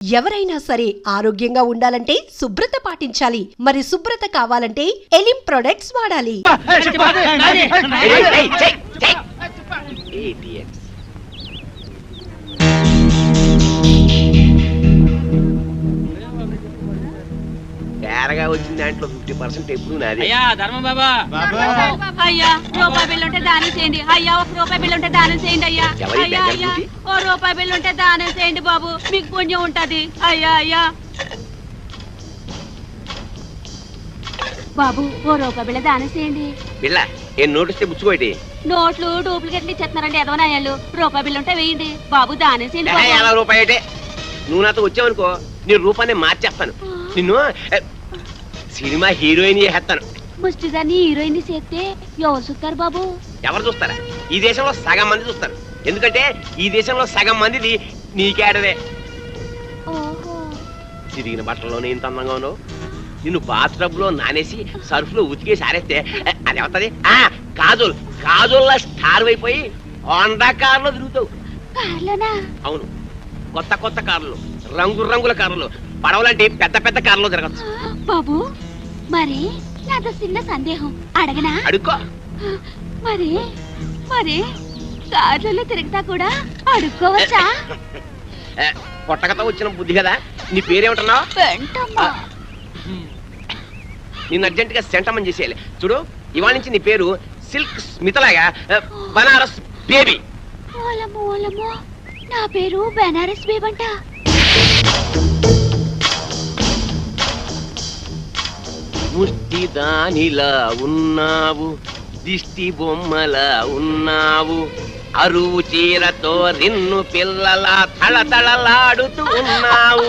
ఎవరైనా సరే ఆరోగ్యంగా ఉండాలంటే శుభ్రత పాటించాలి. మరి శుభ్రత కావాలంటే ఎలిం ప్రొడక్ట్స్ వాడాలి. తేరగా వచ్చిన దాంట్లో 50% ఎప్పుడు నాది. అయ్యా ధర్మం బాబా, అయ్యా రూపాయి బిల్లు ఉంటే దానం చేయండి. అయ్యా ఒక రూపాయి బిల్లు ఉంటే దానం చేయండి. అయ్యా అయ్యా అయ్యా ఓ రూపాయి బిల్లు ఉంటే దానం చేయండి బాబు, మీకు పుణ్యం ఉంటది. అయ్యా అయ్యా బాబు ఓ రూపాయి బిళ్ళ దానం చేయండి. బిళ్ళ ఏం నోటిస్తే బుచ్చుకోటి నోట్లు డూప్లికేట్లు ఇచ్చేస్తున్నారండి ఎదవనాయాలు. రూపాయి బిల్లు ఉంటే వేయండి బాబు, దానం చేయండి. 50 రూపాయటే. నువ్వు నాతో వచ్చావనుకో నీ రూపాన్ని మార్చేస్తాను. నిన్ను సినిమా హీరోయిన్ చేస్తాను. ముష్టిదాన్ని హీరోయిన్ చేస్తే ఎవరు చూస్తారు బాబు? ఎవరు చూస్తారా? ఈ దేశంలో సగం మంది చూస్తారు. ఎందుకంటే ఈ దేశంలో సగం మందిది నీకేడదే. ఓహో, తిరిగిన బట్టల్లోనే ఇంత అందంగా ఉన్నావు. నిన్ను బాత్రబ్ లో నానేసి సర్ఫ్ లో ఉతికేసి ఆరేస్తే అది అవుతుంది. కాజోల్ కాజోల్లా స్టార్ అయిపోయి హోండా కార్లో తిరుగుతావు. కార్లోనా? అవును, కొత్త కొత్త కార్లు, రంగు రంగుల కార్లు, పడవలంటే పెద్ద పెద్ద కార్లో తిరగచ్చు. బాబు మరి నాతో చిన్న సందేహం అడగనా? అడుక్కో. మరి మరి కార్లలో తిరుగుతా కూడా అడుక్కోవచ్చా? పొట్టకతో వచ్చిన బుద్ధి కదా. నీ పేరేమిటన్నావు? వెంటమ్మా. నిన్ను అర్జెంట్ గా సెంటమని చేసేయాలి. చూడు, ఇవాళ నుంచి నీ పేరు సిల్క్ స్మితలాగా బనారస్ బేబీ. ఓలమ్మో ఓలమ్మో, నా పేరు బెనారస్ బేబంట. ముష్టి దానిలా ఉన్నావు, దిష్టి బొమ్మలా ఉన్నావు, అరువు చీరతో నిన్ను పిల్లలా తళతళలాడుతూ ఉన్నావు.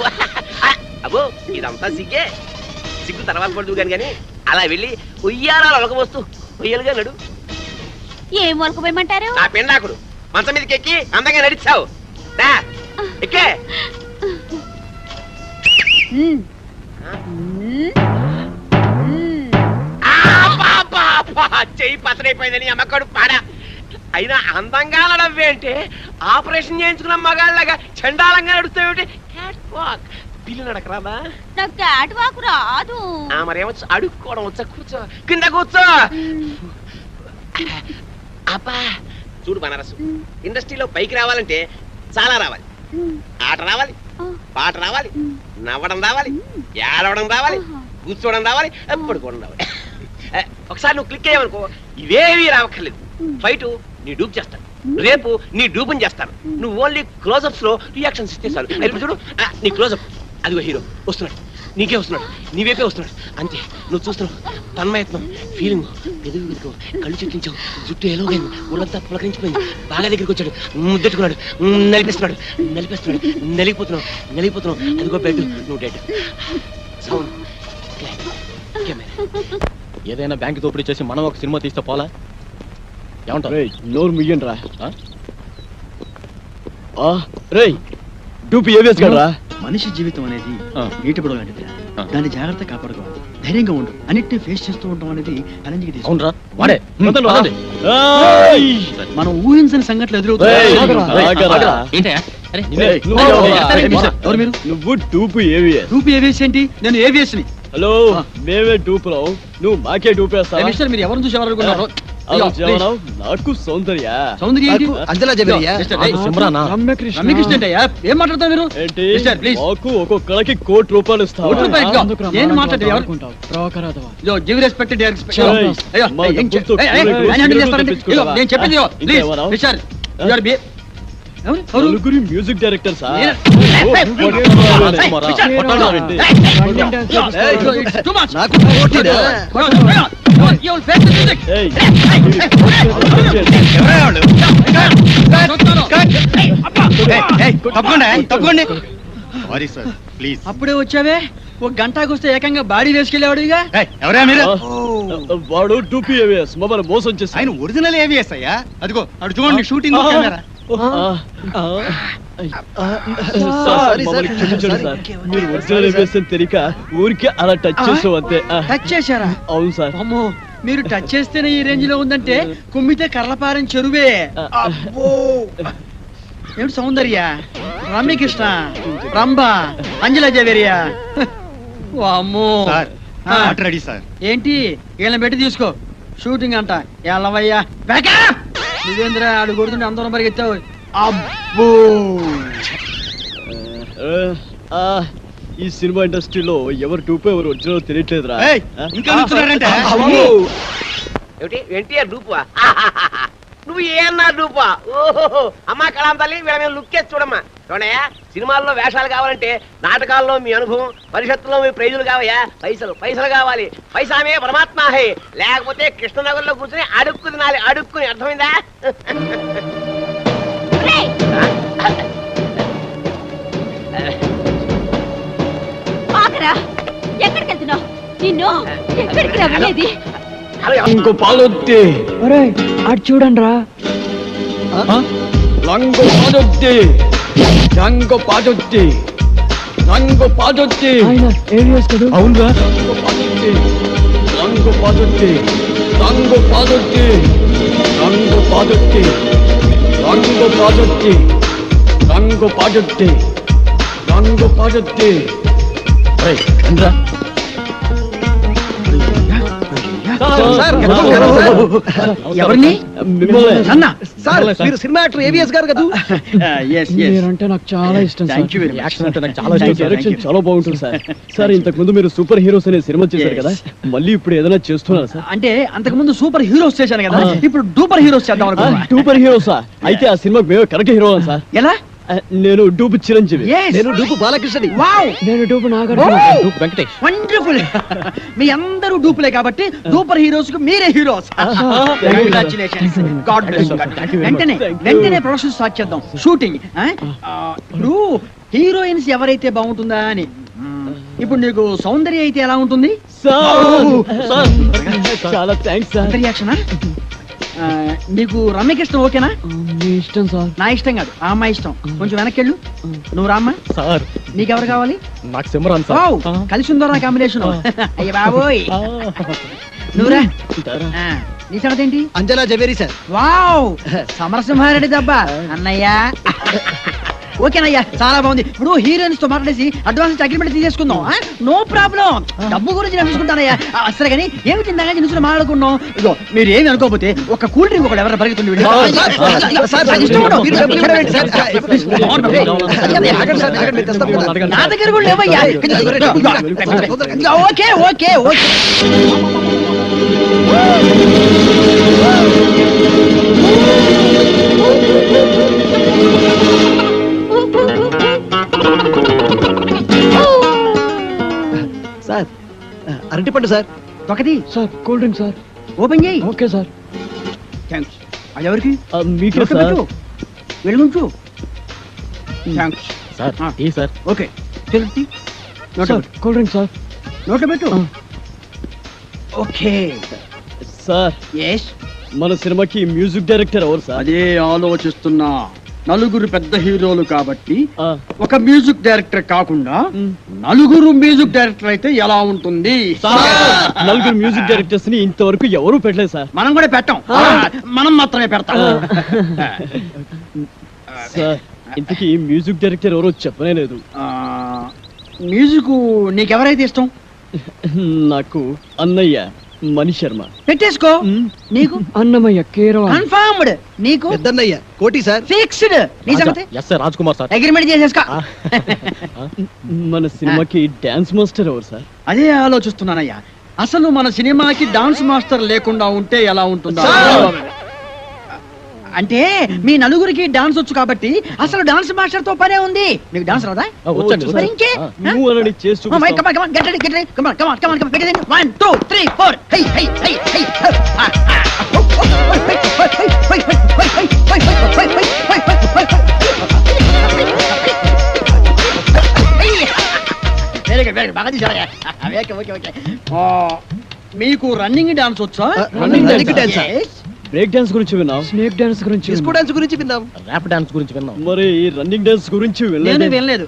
అబ్బో ఇదంతా సిగ్గే. సిగ్గు తర్వాత పడుతూ కానీ అలా వెళ్ళి ఉయ్యారాలు ఒలకబోస్తూ ఉయ్యలుగా నడు. ఏం ఒలకపోయమంటారు? నా పెండాకుడు మంచం మీదకి ఎక్కి అందంగా నడిచావు. ఎక్కే. చెయ్యి పతనైపోయిందని అమ్మకడు పాడా. అయినా అందంగా నడవ్వేంటే ఆపరేషన్ చేయించుకున్న మగాళ్ళగా చండాలంగా నడుస్తావేంటి? పిల్లి నడకరాదా? నాకు క్యాట్ వాక్ రాదు. మరేమొచ్చు? అడుక్కోవడం వచ్చా? కూర్చో, కింద కూర్చో. అబ్బా చూడు బనారసు, ఇండస్ట్రీలో పైకి రావాలంటే చాలా రావాలి. ఆట రావాలి, పాట రావాలి, నవ్వడం రావాలి, ఏడవడం రావాలి, కూర్చోవడం రావాలి, పడుకోవడం రావాలి. ఒకసారి నువ్వు క్లిక్ అయ్యావనుకో ఇవేవి రావక్కర్లేదు. ఫైట్ నీ డూప్ చేస్తాను, రేపు నీ డూపుని చేస్తాను. నువ్వు ఓన్లీ క్లోజప్స్ లో రియాక్షన్స్ ఇస్తే చాలు. ఇప్పుడు చూడు, నీ క్లోజప్ అదిగో హీరో వస్తున్నాడు, నీకే వస్తున్నాడు, నీవేపే వస్తున్నాడు. అంతే, నువ్వు చూస్తున్నావు. తన్మయత్నం, ఫీలింగ్, ఎదుగు వెతుకు, కళ్ళు చెట్టించావు, జుట్టు ఎలాగైంది, ఊళ్ళంతా పులకరించిపోయింది. బాగా దగ్గరికి వచ్చాడు, ముద్దెట్టుకున్నాడు, నలిపేస్తున్నాడు, నలిపేస్తున్నాడు, నలిగిపోతున్నావు, నలిగిపోతున్నావు. అదిగో బెడ్, నువ్వు డెడ్. Sound, camera. ఏదైనా బ్యాంక్ దోపిడీ చేసి మనం ఒక సినిమా తీస్తే పోలా? ఏమంటావు? నోరు ముయ్యండి రా. రేయ్ డూపి ఏవిఎస్ గడరా. మనిషి జీవితం అనేది నీటి బుడగ లాంటిది. దాన్ని జాగ్రత్త కాపాడుకోవాలి, ధైర్యంగా ఉండు, అన్నిటిని ఫేస్ చేస్తూ ఉండడం అనేది ఛాలెంజ్కి తీసుకుంటా. అవునరా, వాడే. మనం ఊహించని సంఘటనలు ఎదురవుతాయి. నువ్వు డూపి ఏవిఎస్. డూపి ఏవిఎస్ ఏంటి? నేను ఏవిఎస్ ని. హలో, మేమే డూపురావు, నువ్వు మాకే డూపేస్తా. మిస్టర్, మీరు ఎవరిని చూసి ఎవరనుకున్నారు? నాకు సౌందర్య. రమ్యకృష్ణ అంటయ్యా. ఏం మాట్లాడతావు మీరు? ఏంటి? మాకు ఒక్కొక్కరికి ₹1,00,00,000 ఇస్తావు. నేను మాట్లాడేది గివ్ రెస్పెక్ట్ నేను చెప్పింది. నలుగురి మ్యూజిక్ డైరెక్టర్ సార్. అప్పుడే వచ్చావే, ఒక గంటకు వస్తే ఏకంగా బాడీ వేసుకెళ్ళేవాడు. ఇక ఎవరా మీరు? వాడు డూపీ ఏవిఎస్, మమ్మల్ని మోసం చేసి. ఆయన ఒరిజినల్ ఏవిఎస్ అయ్యా. అదిగో అడు చూడండి, షూటింగ్ కెమెరా. మీరు ఒరిజినల్ ఏవిఎస్ అని తెలియక ఊరికే అలా టచ్ చేసావు అంతే. టచ్ చేశారా? అవును సార్. అమ్మో, మీరు టచ్ చేస్తేనే ఈ రేంజ్ లో ఉందంటే కుమ్మితే కర్లపారం చెరువే. ఏమిటి సౌందర్య, రమ్యకృష్ణ, రంభ, అంజలా జవేరియా. అమ్మో రెడీ సార్. ఏంటి వీళ్ళని పెట్టి తీసుకో, షూటింగ్ అంట. ఎల్లవయ్యా నువ్వేంద్ర ఆడు కొడుతుంటే అందరం పరిగెత్తావు. అబ్బో ఈ సినిమా ఇండస్ట్రీలో ఎవరు టూపు ఎవరు ఒరిజినల్ తెలియట్లేదురా. ఇంకా నుంచున్నారంటే ఏమిటి ఎన్టీఆర్ డూపువా? నువ్వు ఏమన్నారు డూపా? ఓహో అమ్మా కళాం తల్లి, వీళ్ళ మీద లుక్ వేసి చూడమ్మా. చూడయా, సినిమాల్లో వేషాలు కావాలంటే నాటకాల్లో మీ అనుభవం, పరిషత్తులో మీ ప్రైజులు కావయా. పైసలు పైసలు కావాలి. పైసామే పరమాత్మ హే. లేకపోతే కృష్ణనగర్లో కూర్చొని అడుక్కు తినాలి. అడుక్కుని, అర్థమైందా? ఆగరా, ఎక్కడికి వెళ్తున్నావు? నిన్ను ఎక్కడికి రమ్మనేది? ఇంకో పాలొద్ది. అటు చూడండి రా. లంగో పాదొద్ది, లంగో పాదొద్ది, లంగో పాదొద్ది. అవునురా, లంగో పాదొద్ది, లంగో పాదొద్ది, లంగో పాదొద్ది, లంగో పాదొద్ది, లంగో పాదొద్ది, లంగో పాదొద్ది, లంగో పాదొద్ది. రండ్రా. ఎవరిని? అన్న సార్, మీరు సినిమా యాక్టర్ ఏవిఎస్ గారు కదా? అంటే నాకు చాలా ఇష్టం. Thank you very much. Action అంటే నాకు చాలా ఇష్టం. డైరెక్షన్ చాలా బాగుంటుంది సార్. సార్, ఇంతకు ముందు మీరు సూపర్ హీరోస్ అనే సినిమా చేశారు కదా, మళ్ళీ ఇప్పుడు ఏదైనా చేస్తున్నారు సార్? అంటే అంతకు ముందు సూపర్ హీరోస్ చేశాను కదా, ఇప్పుడు డూపర్ హీరోస్ చేద్దాం అనుకున్నా. సూపర్ హీరోసా? అయితే ఆ సినిమాకి మేము కరెక్ట్ హీరో సార్. ఎలా? నేను డూపు చిరంజీవి. నేను డూపు బాలకృష్ణ. వావ్, నేను dupe Wow! Dupe Venkatesh. Wonderful. మీ అందరూ డూపులే కాబట్టి సూపర్ హీరోస్ కు మీరే హీరోస్. కంగ్రాచులేషన్స్. God bless. వెంటనే ప్రొడక్షన్ స్టార్ట్ చేద్దాం. షూటింగ్. ఇప్పుడు హీరోయిన్స్ ఎవరైతే బాగుంటుందా అని. ఇప్పుడు నీకు సౌందర్య అయితే ఎలా ఉంటుంది? చాలా థ్యాంక్స్ సార్. రియాక్షనా? నీకు రమ్యకృష్ణ ఓకేనా? మీ ఇష్టం సార్. నా ఇష్టం కాదు, ఆ అమ్మాయి ఇష్టం. కొంచెం వెనక్కి వెళ్ళు. నువ్వు రామ్మా. సార్, నీకెవరు కావాలి? నాకు సిమరాన్ వావ్, సార్. కలిసి ఉందో నా కాంబినేషన్. అయ్య బాబోయ్. నువ్వురా. నీ సంగతి ఏంటి? అంజలా జవేరి సార్. వావ్, సమరసింహారెడ్డి దెబ్బ అన్నయ్య. ఓకేనయ్యా, చాలా బాగుంది. ఇప్పుడు హీరోయిన్స్ తో మాట్లాడేసి అడ్వాన్స్ అగ్రిమెంట్ తీసేసుకుందాం. No problem. డబ్బు గురించి నేను చూసుకుంటానయ్యా. సరే కానీ ఏమి తిందాగా నిలుచుని మాట్లాడుకున్నాం. ఇదో మీరు ఏమి అనుకోకపోతే ఒక కూల్ డ్రింక్ ఒకటి ఎవరైనా పరిగెత్తుండే. నా దగ్గర కూడా లేవయ్యా. Okay okay okay. సార్, అరటిపండు సార్. ఒకటి sir, cool drink sir. Open చేయి. Okay sir. థ్యాంక్స్. అది ఎవరికి? మీకే సార్. వెళ్ళుంచు. Thanks sir, tea sir. Okay. తెలుసు. Sir, cool drink sir. నోట్లో పెట్టు. Okay sir, yes. మన సినిమాకి మ్యూజిక్ డైరెక్టర్ ఎవరు సార్? అదే ఆలోచిస్తున్నా. నలుగురు పెద్ద హీరోలు కాబట్టి ఆ, ఒక మ్యూజిక్ డైరెక్టర్ కాకుండా నలుగురు మ్యూజిక్ డైరెక్టర్ అయితే ఎలా ఉంటుంది? నలుగురు మ్యూజిక్ డైరెక్టర్స్ ని ఇంతవరకు ఎవరు పెట్టలేదు సార్. మనం కూడా పెట్టాం. మనం మాత్రమే పెడతాం. సార్, ఇంతకీ మ్యూజిక్ డైరెక్టర్ ఎవరో చెప్పనే లేదు. మ్యూజిక్ నీకెవరైతే ఇష్టం? నాకు అన్నయ్య మణి శర్మ. పెట్టేసుకో. నీకు? అన్నమయ్య కేరళ. కన్ఫర్మ్డ్. నీకు? పెద్దన్నయ్య కోటి సార్. ఫిక్స్డ్. నీ సంగతి? Yes sir, Raj Kumar sir. Agreement చేసేసుకో. మన సినిమాకి డాన్స్ మాస్టర్ ఎవరు సార్? అదే ఆలోచిస్తున్నానయ్యా. అసలు మన సినిమాకి డాన్స్ మాస్టర్ లేకుండా ఉంటే ఎలా ఉంటుందా? అంటే మీ నలుగురికి డాన్స్ వచ్చు కాబట్టి అసలు డాన్స్ మాస్టర్ తో పనే ఉంది. నీకు డాన్స్ రాదా? వచ్చండి. మరి ఇంకే? నువ్వు అని చేసి చూపిస్తావు. Come on, come on, get ready, get ready. Come on, come on, come on, come on. Get ready. 1, 2, 3, 4. Hey, hey, hey, hey. Very good, very good. బాగా తీశారయ్యా. Okay, okay, okay. మీకు రన్నింగ్ డాన్స్ వచ్చా? Running dance. Yes. Break dance గురించి విన్నాం. Snake dance గురించి, disco dance గురించి విన్నాం. Rap dance గురించి విన్నాం. మరి రన్నింగ్ డాన్స్ గురించి నేను వినలేదు. వినలేదు.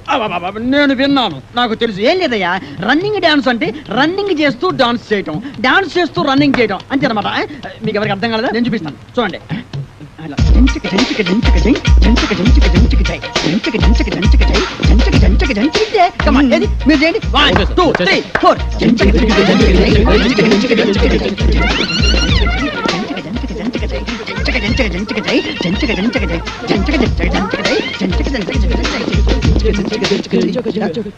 నేను విన్నాను. నాకు తెలుసు. ఏం లేదయ్యా, రన్నింగ్ డాన్స్ అంటే రన్నింగ్ చేస్తూ డాన్స్ చేయటం, డాన్స్ చేస్తూ రన్నింగ్ చేయటం అంతే అనమాట. మీకు ఎవరికి అర్థం కాలేదా? నేను చూపిస్తాను, చూడండి. అలా జంచక జంచక జంచక జై జంచక జంచక జంచక జై జంచక జంచక జంచక జై జంచక జంచక జంచక జై కమ్ ఆన్ ఏది మీరు చేయండి 1 2 3 4 జంచక జంచక జంచక జై జంచక జంచక జంచక జై జంచక జంచక జంచక జై జంచక జంచక జై జంచక జంచక జంచక జై జంచక జంచక జంచక జై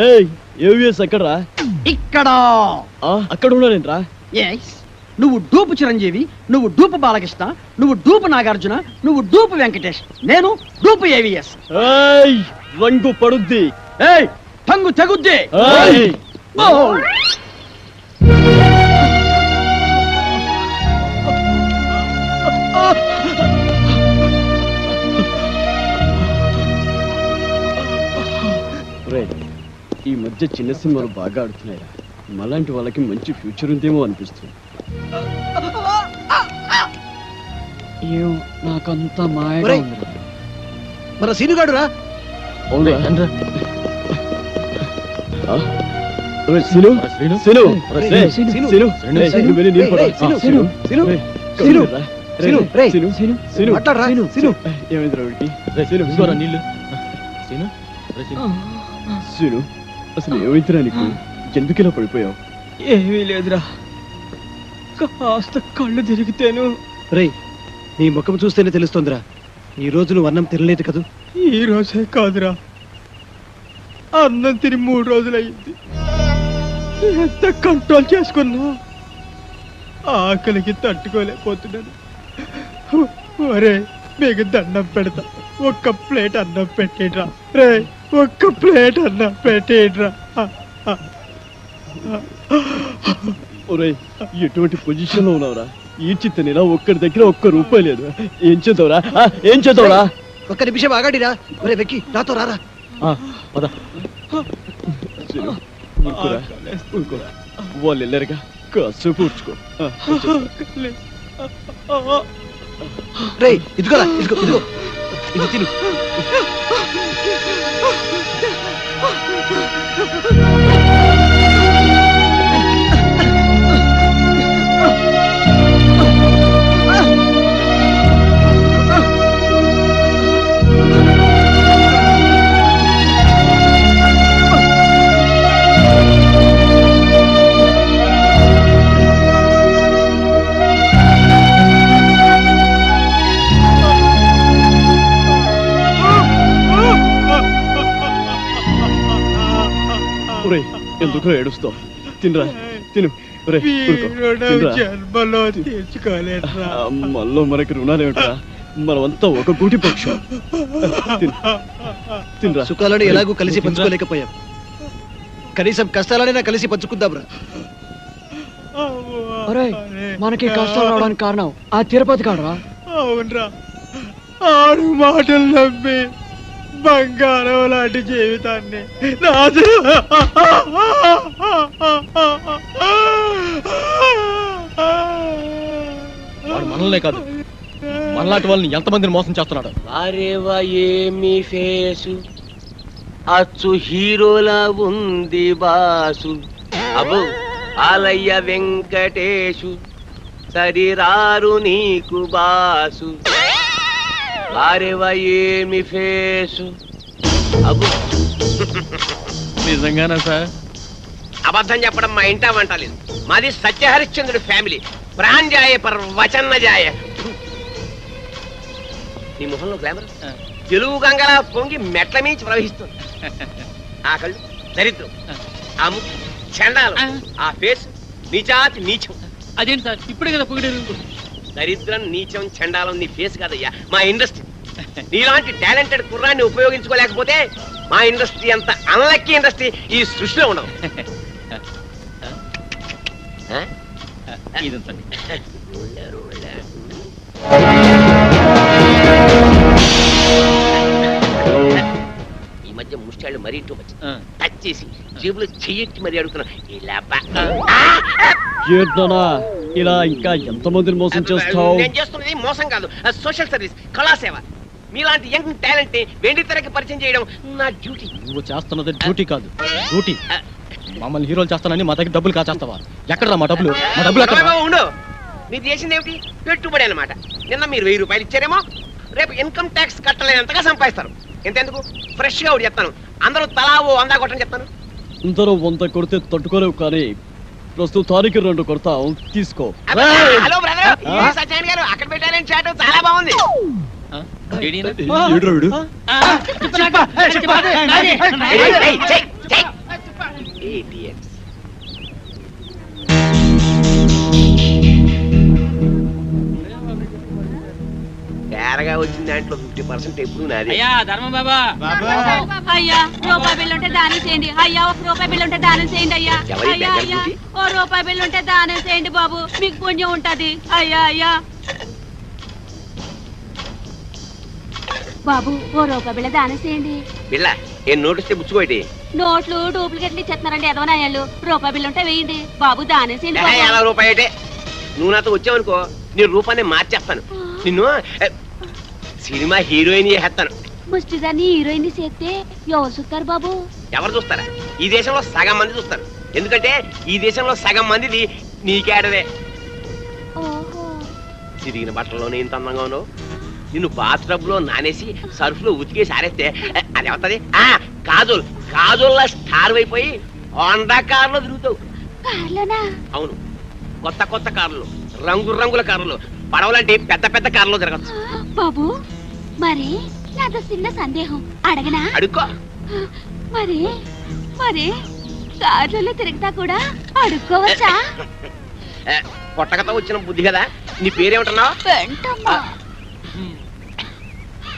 ఏయ్ ఏవిఎస్ ఎక్కడరా? ఇక్కడ అక్కడ ఉన్నానేంట్రా? ఎస్ నువ్వు డూపు చిరంజీవి, నువ్వు డూపు బాలకృష్ణ, నువ్వు డూపు నాగార్జున, నువ్వు డూపు వెంకటేష్, నేను డూపు ఏవిఎస్. ఏయ్ రంగు పడుద్ది. ఏయ్ టంగు తెగుద్ది. ఏయ్ ఓ ఈ మధ్య చిన్న సినిమాలు బాగా ఆడుతున్నాయి. మలాంటి వాళ్ళకి మంచి ఫ్యూచర్ ఉందేమో అనిపిస్తుంది. నాకంతా మాయగా ఉంది. మన సీనుగాడు రా. అసలు ఏమైందిరా నీకు? ఎందుకిలా పడిపోయావు? ఏమీ లేదురా, కాస్త కళ్ళు తిరిగితేను. రే నీ ముఖం చూస్తేనే తెలుస్తోందిరా, ఈ రోజు నువ్వు అన్నం తినలేదు కదూ? ఈ రోజే కాదురా, అన్నం తిని 3 రోజులయ్యింది. ఎంత కంట్రోల్ చేసుకున్నా ఆకలికి తట్టుకోలేకపోతున్నాను. ఒరే మీకు దండం పెడతా, ఒక్క ప్లేట్ అన్నం పెట్టేట్రా. రే ఒక్క ప్లేట్ అన్నం పెట్టేట్రా. ఒరేయ్ ఎటువంటి పొజిషన్ లో ఉన్నావురా? ఈడ్చి నేనా ఒక్కడి దగ్గర ₹1 లేదు. ఏం చేద్దావురా? ఏం చేద్దావురా? ఒక్క నిమిషం ఆగాడిరా. ఒరే వెక్కి నాతో రారా. వాళ్ళు వెళ్ళారుగా, కాసేపు ఊడ్చుకో. రే ఇదిగోరా, ఇదిగో ఇదిగో ఇది తిను. ఎందుకు ఏడుస్తావు? తినరా, తిను. జన్మలో తీర్చుకోలేట్రా. మళ్ళీ మనకి రుణాలేమిట్రా? మనమంతా ఒక గూటి పక్షం. తినరా. సుఖాలని ఎలాగూ కలిసి పంచుకోలేకపోయాం, కనీసం కష్టాలనైనా కలిసి పంచుకుందాంరా. మనకి కష్టాలు రావడానికి కారణం ఆ తిరుపతి కాడరా? అవునరా, ఆడు మాటలు నమ్మి బంగారం లాంటి జీవితాన్ని వాడు మనల్నే కాదు, మనలాంటి వాళ్ళని ఎంతమందిని మోసం చేస్తున్నాడు. వారేవా ఏమి ఫేసు, అచ్చు హీరోలా ఉంది బాసు. అబ్బో ఆలయ్య వెంకటేశు, సరిరారు నీకు బాసు. వారేవా ఏమి ఫేసు. అబ్బో నిజంగానా సార్? అబద్ధం చెప్పడం మా ఇంటా వంట లేదు. మాది సత్యహరిశ్చంద్రుడి ఫ్యామిలీ. ప్రాణ్జాయ పర్ వచన్న జాయ. నీ ముఖంలో గ్లామర్ తెలుగు గంగలా పొంగి మెట్ల మించి ప్రవహిస్తుంది. ఆ కళ్ళు దరిద్రం, ఆ ముక్కు చండాలం, ఆ ఫేస్ నీచాతి నీచం. అదేంటి సార్ ఇప్పుడే కదా పొగిడారు? దరిద్రం, నీచం, చండాలం నీ ఫేస్ కాదయ్యా, మా ఇండస్ట్రీ. నీలాంటి టాలెంటెడ్ కుర్రాన్ని ఉపయోగించుకోలేకపోతే మా ఇండస్ట్రీ అంత అన్లక్కీ ఇండస్ట్రీ ఈ సృష్టిలో ఉండదు. ఇదంతండి. ఈ మధ్య ముష్టాళ్ళు మరీ టూ మచ్. టచ్ చేసి జేబులో చెయ్యెట్టి మరీ అడుగుతున్నా. ఇలా ఇంకా ఎంతమందిని మోసం చేస్తావు? నేను చేస్తున్నది మోసం కాదు, సోషల్ సర్వీస్, కళాసేవ. మీలాంటి యంగ్ టాలెంట్ ని వెండి తెరకి పరిచయం చేయడం నా డ్యూటీ. నువ్వు చేస్తున్నది డ్యూటీ కాదు, డ్యూటీ. మమ్మల్ని హీరోలు చేస్తానని మా దగ్గర డబ్బులు కాచేస్తావా? ఎక్కడరా మా డబ్బులు? మా డబ్బులు ఎక్కడ? ఉండు, మీరు చేసింది ఏమిటి? పెట్టుబడి అన్నమాట. నిన్న మీరు 1000 రూపాయలు ఇచ్చారేమో, రేపు ఇన్కమ్ ట్యాక్స్ కట్టలేనంతగా సంపాదిస్తారు. ఎంతెందుకు ఫ్రెష్ గా ఒకటి చెప్తాను, అందరూ తలా ఓ 100 కొట్టని చెప్తాను. అందరూ 100 కొడితే తట్టుకోలేవు, కానీ ప్రస్తుతానికి 2 కొడతాం, తీసుకో. హలో బ్రదర్, సత్యనారాయణ గారు అక్కడ పెట్టారని చాట్ చాలా బాగుంది. Idiots. తేరగా వచ్చిన దాంట్లో 50% ఎప్పుడు నాది. అయ్యా రూపాయి బిల్లు ఉంటే దానం చేయండి. అయ్యా 1 రూపాయి బిల్లు ఉంటే దానం చేయండి. అయ్యా ఎవరి అయ్యా దగ్గర అయ్యా ఉంది? 1 రూపాయి బిల్లు ఉంటే దానం చేయండి బాబు, మీకు పుణ్యం ఉంటది. అయ్యా అయ్యా బాబు 1 రూపాయి బిళ్ళ దానం చేయండి. పిల్ల ఏం నోటిస్తే బుచ్చుకోటి. నోట్లు డూప్లికేట్లు ఇచ్చేస్తున్నారండి ఎదవనాయాలు. రూపాయి బిల్లు ఉంటే వేయండి బాబు, దానం చేయండి బాబు. 50 రూపాయటే. నువ్వు నాతో వచ్చావనుకో, నీ రూపాన్ని మార్చేస్తాను. నిన్ను సినిమా హీరోయిన్ చేస్తాను. ముష్టిదాన్ని హీరోయిన్ చేస్తే ఎవరు చూస్తారు బాబు? ఎవరు చూస్తారా? ఈ దేశంలో సగం మంది చూస్తారు. ఎందుకంటే ఈ దేశంలో సగం మందిది నీకేడవే. ఓహో, తిరిగిన బట్టల్లోనే ఇంత అందంగా ఉన్నావు. నిన్ను బాత్రబ్ లో నానేసి సర్ఫ్ లో ఉతికేసి ఆరేస్తే అది అవుతుంది. కాజోల్ కాజోల్లా స్టార్ అయిపోయి హోండా కార్లో తిరుగుతావు. కార్లోనా? అవును, కొత్త కొత్త కార్లు, రంగు రంగుల కార్లు, పడవలాంటి పెద్ద పెద్ద కార్లో తిరగచ్చు. బాబు మరి నాతో చిన్న సందేహం అడగనా? అడుక్కో. మరి మరి కార్లలో తిరుగుతా కూడా అడుక్కోవచ్చా? పొట్టకతో వచ్చిన బుద్ధి కదా. నీ పేరేమిటన్నావు? వెంటమ్మా.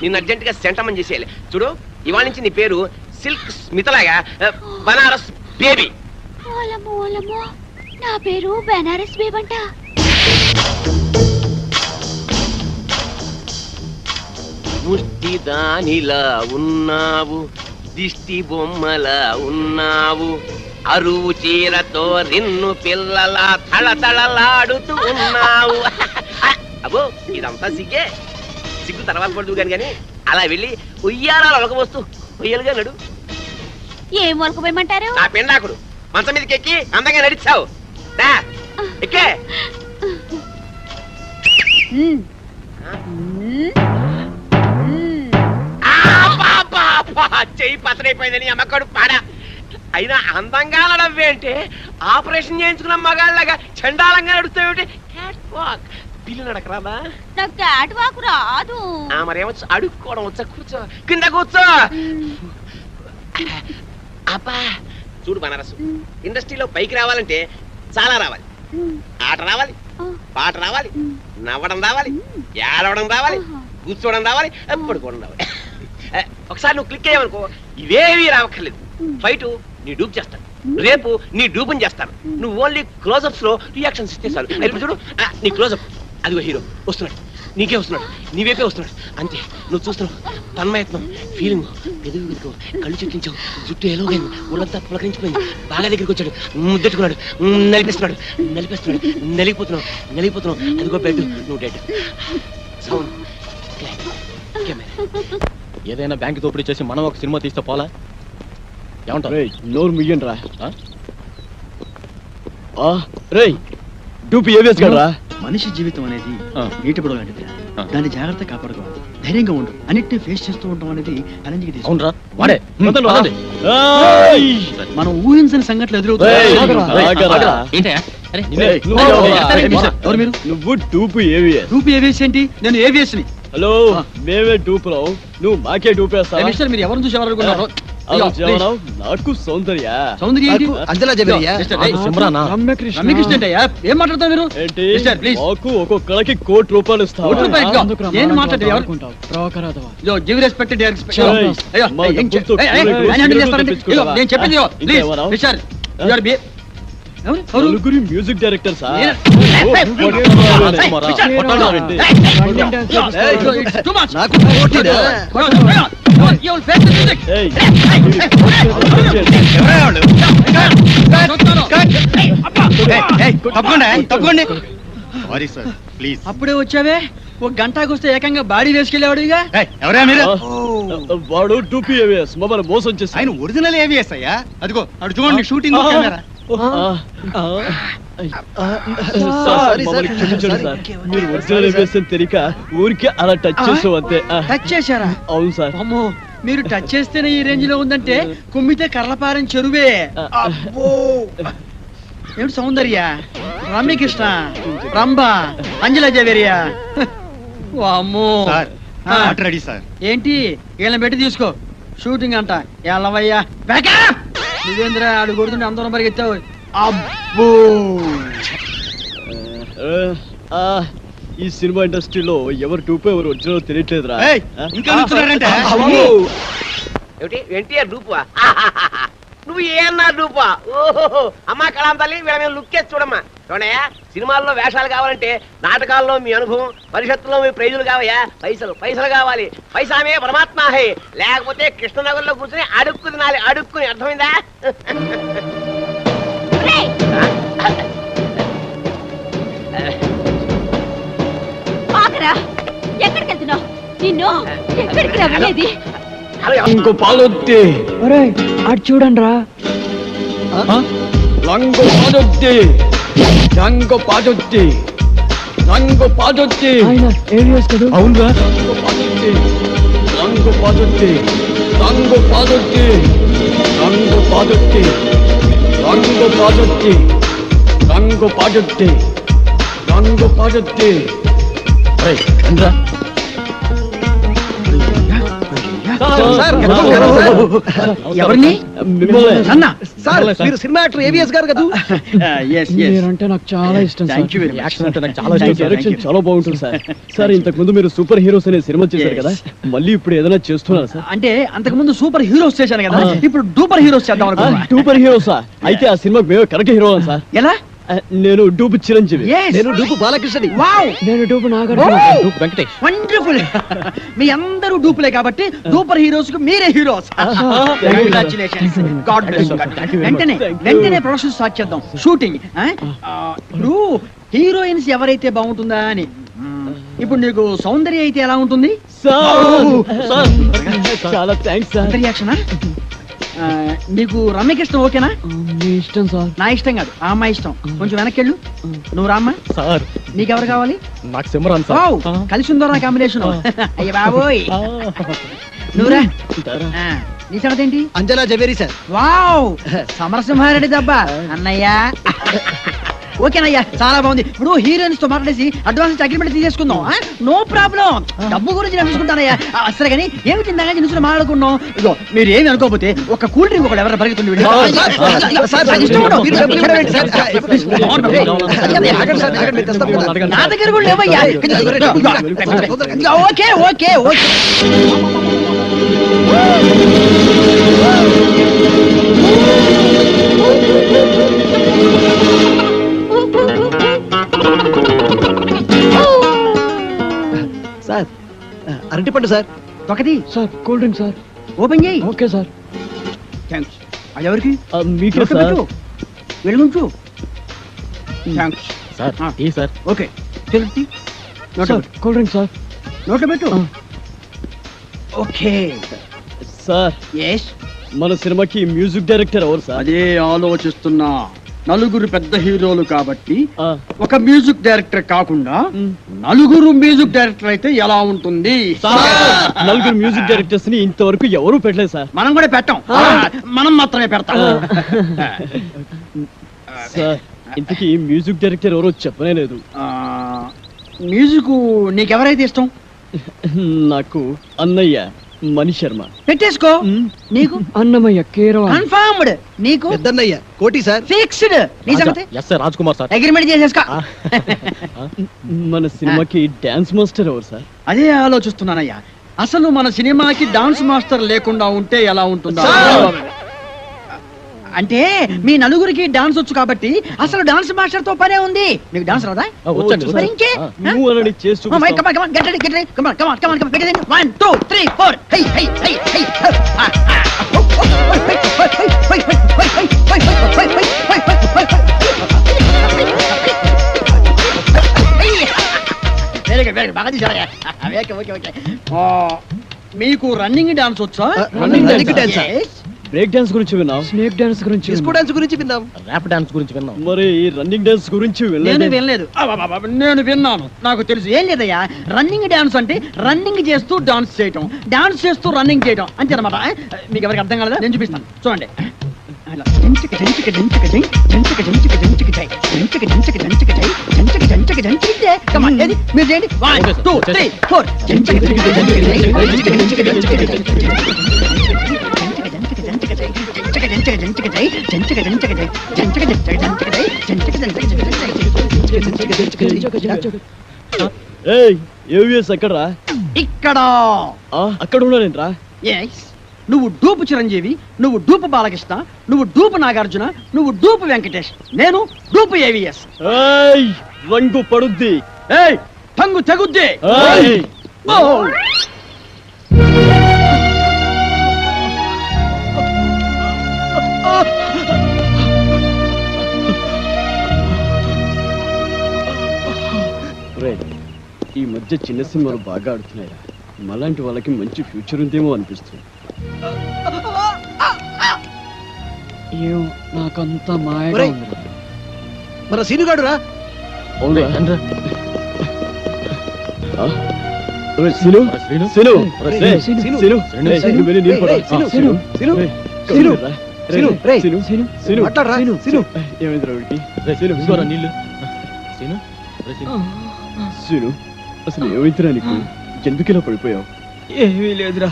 నిన్ను అర్జెంట్ గా సెంటమని చేసేయాలి. చూడు, ఇవాళ నుంచి నీ పేరు సిల్క్ స్మితలాగా బనారస్ బేబీ. ఓలమ్మో ఓలమ్మో, నా పేరు బెనారస్ బేబంట. ముష్టి దానిలా ఉన్నావు, దిష్టి బొమ్మలా ఉన్నావు, అరువు చీరతో నిన్ను పిల్లలా తళతళలాడుతూ ఉన్నావు. అబ్బో ఇదంతా సిగ్గే. సిగ్గు తర్వాత పడుతూ కానీ అలా వెళ్ళి ఉయ్యారాలు ఒలకబోస్తూ ఉయ్యలుగా నడు. ఏం ఒలకపోయమంటారు? నా పెండాకుడు మంచం మీదకి ఎక్కి అందంగా నడిచావు. ఎక్కే. చెయ్యి పతనైపోయిందని అమ్మకడు పాడా. అయినా అందంగా నడవ్వేంటే ఆపరేషన్ చేయించుకున్న మగాళ్ళగా చండాలంగా నడుస్తావేంటి? పిల్లి నడకరాదా? నాకు క్యాట్ వాక్ రాదు. మరేమొచ్చు? అడుక్కోవడం వచ్చా? కూర్చో, కింద కూర్చో. అబ్బా చూడు బనారసు, ఇండస్ట్రీలో పైకి రావాలంటే చాలా రావాలి. ఆట రావాలి, పాట రావాలి, నవ్వడం రావాలి, ఏడవడం రావాలి, కూర్చోవడం రావాలి, పడుకోవడం రావాలి. ఒకసారి నువ్వు క్లిక్ అయ్యావనుకో ఇవేవి రావక్కర్లేదు. ఫైట్ నీ డూప్ చేస్తాను, రేపు నీ డూపుని చేస్తాను. నువ్వు ఓన్లీ క్లోజప్స్ లో రియాక్షన్స్ ఇస్తే చాలు. ఇప్పుడు చూడు, నీ క్లోజప్ అదిగో హీరో వస్తున్నాడు, నీకే వస్తున్నాడు, నీవేపే వస్తున్నాడు. అంతే, నువ్వు చూస్తున్నావు. తన్మయత్నం, ఫీలింగ్, ఎదుగు కళ్ళు చెట్టించావు, జుట్టు ఎలాగైంది, ఒళ్ళంతా పులకరించిపోయింది. బాగా దగ్గరికి వచ్చాడు, ముద్దెట్టుకున్నాడు, నలిపిస్తున్నాడు, నలిగిపోతున్నావు. అదిగో బెడ్, నువ్వు డెడ్. సౌండ్, ఏదైనా బ్యాంక్ దోపిడీ చేసి మనం ఒక సినిమా తీస్తే పోలా? ఏమంటారు? నోరు మియ్యండి రా. రేయ్ డూపు ఏవేస్ కదరా. మనిషి జీవితం అనేది నీటి బుడవ లాంటిది. దాన్ని జాగ్రత్త కాపాడుకోవాలి, ధైర్యంగా ఉండు. అన్నిటిని ఫేస్ చేస్తూ ఉండడం అనేది ఛాలెంజ్ కి అవునరా వాడే. మనం ఊహించని సంఘటనలు ఎదురవుతాయి. నువ్వు డూపు ఏవిఎస్. డూపు ఏవిఎస్ ఏంటి? నేను ఏవిఎస్ ని. హలో, మేమే డూపురావు, నువ్వు మాకే డూపేస్తావు. మిస్టర్, మీరు ఎవరిని చూసి ఎవరనుకున్నారు? నాకు సౌందర్య. సౌందర్య ఏంటి? రమ్యకృష్ణ అంటే ఏం మాట్లాడతావు మీరు? ఏంటి? ప్లీజ్, మాకు ఒక్కొక్కరికి ₹1 ఇస్తావు. నేను మాట్లాడేది గివ్ రెస్పెక్ట్ నేను చెప్పింది మిస్టర్, నలుగురి మ్యూజిక్ డైరెక్టర్ సార్. అప్పుడే వచ్చావే, ఒక గంటకు వస్తే ఏకంగా బాడీ వేసుకెళ్ళేవాడు. ఇక ఎవరా మీరు? వాడు డూపీ ఏవిఎస్, మమ్మల్ని మోసం చేసి. ఆయన ఒరిజినల్ ఏవిఎస్ అయ్యా. అదిగో అడు చూడండి, షూటింగ్ కెమెరా. మమ్మల్ని క్షమించండి సార్. మీరు ఒరిజినల్ వేసిన తెలియక ఊరికే అలా టచ్ చేసాం అంతే. టచ్ చేశారా? అవును సార్. అమ్మో, మీరు టచ్ చేస్తేనే ఈ రేంజ్ లో ఉందంటే కుమ్మితే కర్లపారం చెరువే. అబ్బో! ఏమిటి సౌందర్య, రమ్యకృష్ణ, రంభ, అంజలా జవేరియా. అమ్మో, సార్ రెడీ సార్. ఏంటి వీళ్ళని పెట్టి తీసుకో, షూటింగ్ అంట. ఎల్లవయ్యా బ్యాకప్. నువ్వేంద్ర ఆడు కొడుతుంటే అందరం పరిగెత్తావు. అబ్బో, ఈ సినిమా ఇండస్ట్రీలో ఎవరు టూపో ఎవరు ఒరిజినల్ తెలియట్లేదురా. ఇంకా నుంచున్నారంటే ఏమిటి ఎన్టీఆర్ డూపా? నువ్వు ఏమన్నా డూపా? ఓహో అమ్మా కళాం తల్లి, వీళ్ళ మీద లుక్ వేసి చూడమ్మా. చూడయా, సినిమాల్లో వేషాలు కావాలంటే నాటకాల్లో మీ అనుభవం, పరిషత్తులో మీ ప్రైజులు కావయా. పైసలు పైసలు కావాలి. పైసామే పరమాత్మ హై. లేకపోతే కృష్ణనగర్లో కూర్చొని అడుక్కు తినాలి. అడుక్కుని, అర్థమైందా? ఎక్కడికి వెళ్తున్నావు? నిన్ను ఎక్కడికి వెళ్ళేది? ఇంకో పాలొద్ది. అటు చూడండి రా. రంగు పాదొద్ది. రంగు పాదొద్ది. రంగు పాదొద్ది. అవునురా. రంగు పాదొద్ది. రంగు పాదొద్ది. రంగు పాదొద్ది. రంగు పాదొద్ది. రంగు పాదొద్ది. రంగు పాదొద్ది. రంగు పాదొద్ది. రండ్రా. ఎవరిని? అన్న సార్, మీరు సినిమా యాక్టర్ ఏవిఎస్ గారు కదా? అంటే నాకు చాలా ఇష్టం. యాక్షన్ అంటే నాకు చాలా ఇష్టం. డైరెక్షన్ చాలా బాగుంటుంది సార్. సార్, ఇంతకు ముందు మీరు సూపర్ హీరోస్ అనే సినిమా చేశారు కదా, మళ్ళీ ఇప్పుడు ఏదైనా చేస్తున్నారు సార్? అంటే అంతకు ముందు సూపర్ హీరోస్ చేశాను కదా, ఇప్పుడు డూపర్ హీరోస్ చేద్దాం అనుకున్నా. సూపర్ హీరోసా? అయితే ఆ సినిమాకి మేము కరెక్ట్ హీరో సార్. ఎలా? నేను డూపు చిరంజీవి. నేను డూపు బాలకృష్ణని. వావ్! నేను dupe Nagarjuna. Dupe Venkatesh. Wonderful. మీ అందరూ డూపులే కాబట్టి సూపర్ హీరోస్ కు మీరే heroes. Congratulations. God bless you. వెంటనే ప్రొడక్షన్ స్టార్ట్ చేద్దాం, షూటింగ్. ఇప్పుడు హీరోయిన్స్ ఎవరైతే బాగుంటుందా అని. ఇప్పుడు నీకు సౌందర్య అయితే ఎలా ఉంటుంది? చాలా థ్యాంక్స్ సార్. రియాక్షనా? నీకు రమ్యకృష్ణ ఓకేనా? మీ ఇష్టం సార్. నా ఇష్టం కాదు, ఆ అమ్మాయి ఇష్టం. కొంచెం వెనక్కెళ్ళు. నువ్వు రామ్మా. సార్, నీకెవరు కావాలి? నాకు సిమరాన్ సార్. వావ్, కలిసి ఉందో నా కాంబినేషన్. అయ్య బాబోయ్. నువ్వురా. నీ సంగతి ఏంటి? అంజలా జవేరి సార్. వావ్, సమరసింహారెడ్డి దబ్బా అన్నయ్య. ఓకేనయ్యా, చాలా బాగుంది. ఇప్పుడు హీరోయిన్స్ తో మాట్లాడేసి అడ్వాన్స్ అగ్రిమెంట్ తీసేసుకుందాం. No problem. డబ్బు గురించి నేను చూసుకుంటానయ్యా. సరే కానీ ఏమి తిందా నుంచి మాట్లాడుకున్నాం. ఇగో మీరు ఏమి అనుకోకపోతే ఒక కూల్ డ్రింక్ ఒకటి ఎవరైనా పరిగెత్తుంది. నా దగ్గర కూడా లేవయ్యా. Okay okay okay. సార్, అరటిపండు సార్. ఒకటి sir, cool drink sir. Open చేయి. Okay sir. థ్యాంక్స్. అది ఎవరికి? మీకే సార్. వెళ్ళుంచు. Thanks sir, tea sir. Okay, తెలుపు. Cool drink sir. నోట్లో పెట్టు. Okay sir, yes. మన సినిమాకి మ్యూజిక్ డైరెక్టర్ ఎవరు సార్? అదే ఆలోచిస్తున్నా. నలుగురు పెద్ద హీరోలు కాబట్టి ఆ, ఒక మ్యూజిక్ డైరెక్టర్ కాకుండా నలుగురు మ్యూజిక్ డైరెక్టర్ అయితే ఎలా ఉంటుంది? నలుగురు మ్యూజిక్ డైరెక్టర్స్ ని ఇంతవరకు ఎవరు పెట్టలేదు సార్. మనం కూడా పెట్టాం, మనం మాత్రమే పెడతాం. సార్, ఇంతకీ మ్యూజిక్ డైరెక్టర్ ఎవరో చెప్పనే లేదు. మ్యూజిక్ నీకెవరైతే ఇష్టం? నాకు అన్నయ్య మణి శర్మ. పెట్టేసుకో. నీకు? అన్నమయ్య కేరవ. కన్ఫర్మ్డ్. నీకు? పెద్దన్నయ్య కోటి సార్. ఫిక్స్డ్. నీ సంగతి? Yes sir, Raj Kumar sir. Agreement చేసేసుకో. మన సినిమాకి డాన్స్ మాస్టర్ ఎవరు సార్? అదే ఆలోచిస్తున్నానయ్యా. అసలు మన సినిమాకి డాన్స్ మాస్టర్ లేకుండా ఉంటే ఎలా ఉంటుందా? అంటే మీ నలుగురికి డాన్స్ వచ్చు కాబట్టి అసలు డాన్స్ మాస్టర్ తో పనే ఉంది. మీకు డాన్స్ రాదా? వచ్చండి. మరి ఇంకే? నువ్వు అనని చేసి Come on, come on, come on, get ready, get ready. Come on, come on, come on, come on. Get ready. 1, 2, 3, 4. Hey, hey, hey, hey. Very good, very good. బాగా తీశారయ్యా. Okay okay okay. మీకు running dance వచ్చా? Running dance. Yes. Break dance గురించి విన్నాం, snake dance గురించి disco dance గురించి విందాం. Rap dance గురించి విన్నాం. మరి రన్నింగ్ డాన్స్ గురించి నేను వినలేదు. వినలేదు. అబ్బబ్బబ్బ, నేను విన్నాను, నాకు తెలుసు. ఏం లేదయ్యా, రన్నింగ్ డాన్స్ అంటే రన్నింగ్ చేస్తూ డాన్స్ చేయటం, డాన్స్ చేస్తూ రన్నింగ్ చేయటం అంతే అనమాట. మీకు ఎవరికి అర్థం కాలేదా? నేను చూపిస్తాను, చూడండి. అలా జంచిక జంచిక జంచిక జై, జంచిక జంచిక జంచిక జై, జంచిక జంచిక జంచిక జై, జంచిక జంచిక జంచిక జై. Come on, ఏది? మీరు చేయండి. 1 2 3 4 జంచిక జంచిక జంచిక జై, జంచిక జంచిక జంచిక జై, జంచిక జంచిక జై, జంచిక జంచిక జంచిక జై, జంచిక జంచిక జై, జంచిక జంచిక జంచిక జై, జంచిక జంచిక జంచిక జై. ఏయ్ ఏవిఎస్ ఎక్కడరా? ఇక్కడ అక్కడ ఉన్నానేంట్రా? ఎస్, నువ్వు డూపు చిరంజీవి, నువ్వు డూపు బాలకృష్ణ, నువ్వు డూపు నాగార్జున, నువ్వు డూపు వెంకటేష్, నేను డూపు ఏవిఎస్. ఏయ్ రంగు పడుద్ది. ఏయ్ టంగు తెగుద్ది. ఏయ్ ఓ! రేయ్, ఈ మధ్య చిన్న సినిమాలు బాగా ఆడుతున్నాయిరా. మలాంటి వాళ్ళకి మంచి ఫ్యూచర్ ఉందేమో అనిపిస్తుంది. నాకంతా మాయగా ఒరేయ్, ఉంది. మన సీనుగాడు రా. అవునా? రండ్రా. ఒరేయ్, సీను, సీను? సీను, రేయ్, రేయ్, సీను, సీను, సీను, రేయ్, సీను, నువ్వు వెళ్ళి నీళ్ళు పట్టు. రేయ్, సీను, సీను, సీను, రేయ్, సీను, రా. సీను, రేయ్, సీను, సీను, సీను, మాట్లాడరా. సీను, సీను. ఏమైందిరా వీడికి? రేయ్, సీను, ఇదిగోరా నీళ్ళు. సీను, రేయ్, సీను. సీను, అసలు ఏమైందిరా నీకు? ఎందుకు ఇలా పడిపోయావు? ఏమీ లేదురా,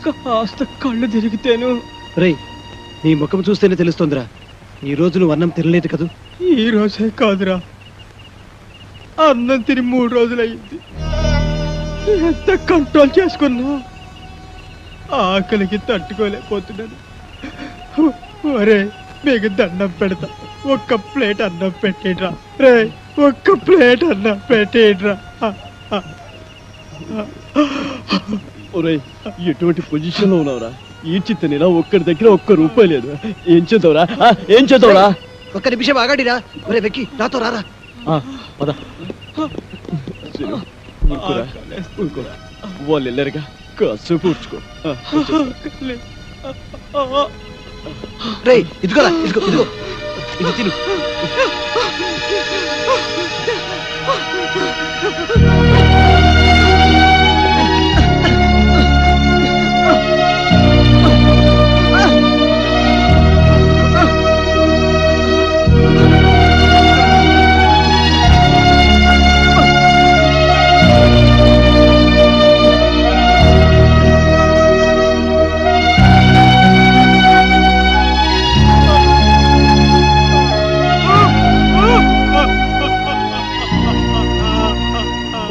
కాస్త కళ్ళు తిరిగితేను. రేయ్, నీ ముఖం చూస్తేనే తెలుస్తోందిరా, ఈ రోజు నువ్వు అన్నం తినలేదు కదూ. ఈ రోజే కాదురా, అన్నం తిని 3 రోజులు అయింది. ఎంత కంట్రోల్ చేసుకున్నా ఆకలికి తట్టుకోలేకపోతున్నాను. ఒరే, మీకు దండం పెడతా, ఒక్క ప్లేట్ అన్నం పెట్టేట్రా. రే, ఒక్క ప్లేట్ అన్నం పెట్టేట్రా. ఒరేయ్, ఎటువంటి పొజిషన్ లో ఉన్నావురా? ఈ చిత్తనిలా ఒక్కడి దగ్గర ఒక్క రూపాయి లేదు. ఏం చేద్దావురా? ఏం చేద్దావురా? ఒక్క నిమిషం ఆగాడిరా. ఒరే వెక్కి, నాతో రారా. పద. సీను, ఊరుకోరా, ఊరుకోరా. వాళ్ళు వెళ్ళారుగా, కాసేపు ఊర్చుకో. రే, ఇదిగోరా, ఇదిగో ఇదిగో, ఇది తిను.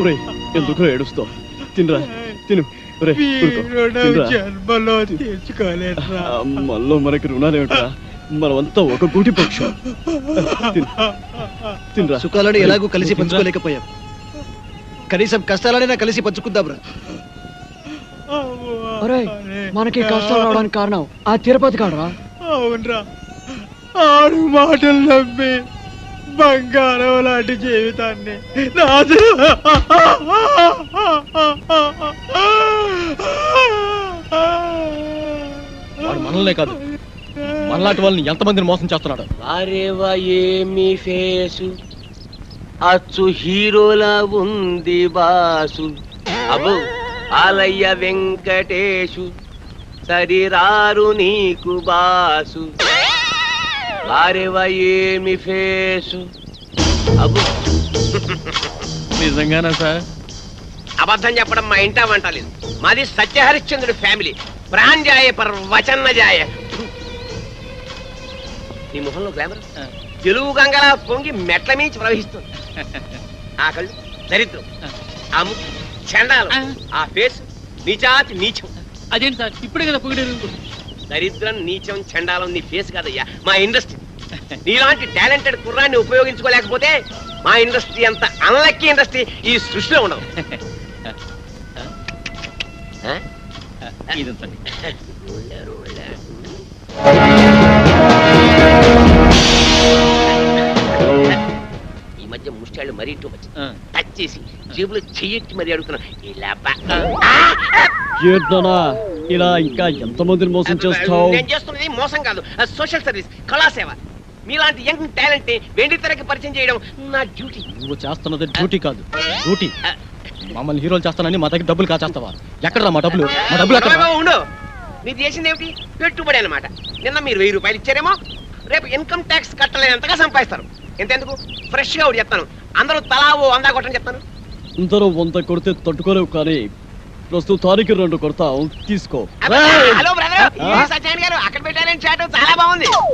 ఒరేయ్, ఎందుకు ఏడుస్తావు? తినరా, తిను. ఒరేయ్, ఊరుకో. తినరా. జన్మలో తీర్చుకోలేదురా. మళ్ళీ మనకి రుణాలేమిట్రా? మనమంతా ఒక గూటి పక్షం. తినరా. సుఖాలను ఎలాగూ కలిసి పంచుకోలేకపోయాం, కనీసం కష్టాలనైనా కలిసి పంచుకుందాంరా. ఒరేయ్, మనకి కష్టాలు రావడానికి కారణం ఆ తిరుపతి కాడరా. అవునరా, ఆడు మాటలు నమ్మి బంగారం లాంటి జీవితాన్ని వాడు మనల్నే కాదు, మనలాంటి వాళ్ళని ఎంతమందిని మోసం చేస్తున్నాడు. వారేవా ఏమి ఫేసు, అచ్చు హీరోలా ఉంది బాసు. అబ్బో ఆలయ్య వెంకటేశు, సరిరారు నీకు బాసు. వారేవా ఏమి ఫేసు. అబ్బో నిజంగానా సార్? అబద్ధం చెప్పడం మా ఇంటా వంట లేదు. మాది సత్యహరిశ్చంద్రుడి ఫ్యామిలీ. ప్రాణ్జాయ పర్ వచన్నజాయ. నీ ముఖంలో గ్లామర్ తెలుగు గంగలా పొంగి మెట్ల మించి ప్రవహిస్తుంది. ఆ కళ్ళు దరిద్రం, ఆ ముక్కు చండాలం, ఆ ఫేస్ నీచాతి నీచం. అదేంటి సార్, ఇప్పుడే కదా పొగిడారు. దరిద్రం, నీచం, చండాలం నీ ఫేస్ కాదయ్యా, మా ఇండస్ట్రీ. నీలాంటి టాలెంటెడ్ కుర్రాన్ని ఉపయోగించుకోలేకపోతే మా ఇండస్ట్రీ అంత అన్లక్కీ ఇండస్ట్రీ ఈ సృష్టిలో ఉండదు. ఇదంతండి. ఈ మధ్య ముష్టాళ్ళు మరీ టూ మచ్. టచ్ చేసి జేబులో చెయ్యెట్టి మరీ అడుగుతున్నా. ఇలా ఏంటన్నా ఇలా ఇంకా ఎంతమందిని మోసం చేస్తావు? నేను చేస్తున్నది మోసం కాదు, సోషల్ సర్వీస్, కళాసేవ. మీలాంటి యంగ్ టాలెంట్ ని వెండి తెరకి పరిచయం చేయడం నా డ్యూటీ. నువ్వు చేస్తున్నది డ్యూటీ కాదు, డ్యూటీ. మమ్మల్ని హీరోలు చేస్తానని మా దగ్గర డబ్బులు కాచేస్తావా? ఎక్కడరా మా డబ్బులు? మా డబ్బులు ఎక్కడ? ఉండు, మీరు చేసింది ఏమిటి? పెట్టుబడి అన్నమాట. నిన్న మీరు 1000 రూపాయలు ఇచ్చారేమో, రేపు ఇన్కమ్ ట్యాక్స్ కట్టలేనంతగా సంపాదిస్తారు. ఎంతెందుకు ఫ్రెష్ గా ఒకటి చెప్తాను, అందరూ తలా ఓ 100 కొట్టని చెప్తాను. అందరూ 100 కొడితే తట్టుకోలేవు, కానీ ప్రస్తుతానికి 2 కొడతాం, తీసుకో. హలో బ్రదర్, సత్యనారాయణ గారు అక్కడ పెట్టారని చాటు చాలా బాగుంది.